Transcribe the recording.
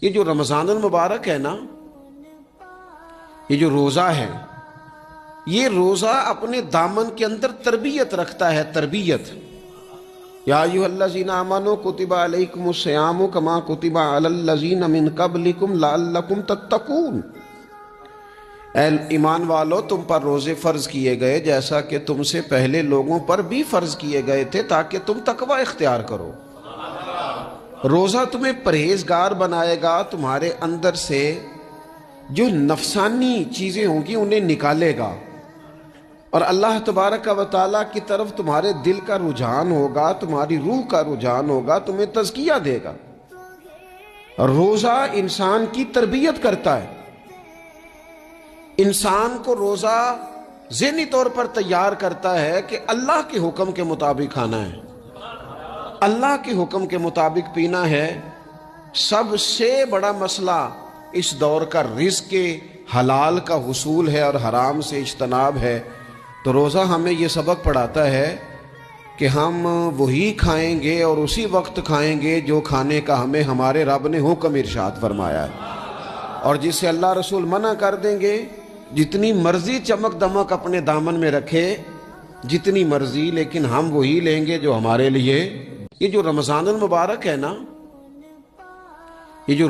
یہ جو رمضان المبارک ہے نا، یہ جو روزہ ہے، یہ روزہ اپنے دامن کے اندر تربیت رکھتا ہے، تربیت۔ یا ایھا الذین آمنوا کتب علیکم الصیام کما کتب علی الذین من قبلکم لعلکم تتقون۔ اے ایمان والو، تم پر روزے فرض کیے گئے جیسا کہ تم سے پہلے لوگوں پر بھی فرض کیے گئے تھے تاکہ تم تقوی اختیار کرو۔ روزہ تمہیں پرہیزگار بنائے گا، تمہارے اندر سے جو نفسانی چیزیں ہوں گی انہیں نکالے گا، اور اللہ تبارک و تعالیٰ کی طرف تمہارے دل کا رجحان ہوگا، تمہاری روح کا رجحان ہوگا، تمہیں تزکیہ دے گا۔ روزہ انسان کی تربیت کرتا ہے، انسان کو روزہ ذہنی طور پر تیار کرتا ہے کہ اللہ کے حکم کے مطابق کھانا ہے، اللہ کے حکم کے مطابق پینا ہے۔ سب سے بڑا مسئلہ اس دور کا رزق حلال کا حصول ہے اور حرام سے اجتناب ہے۔ تو روزہ ہمیں یہ سبق پڑھاتا ہے کہ ہم وہی کھائیں گے اور اسی وقت کھائیں گے جو کھانے کا ہمیں ہمارے رب نے حکم ارشاد فرمایا ہے، اور جس سے اللہ رسول منع کر دیں گے جتنی مرضی چمک دمک اپنے دامن میں رکھے، جتنی مرضی، لیکن ہم وہی لیں گے جو ہمارے لیے۔ یہ جو رمضان المبارک ہے نا، یہ جو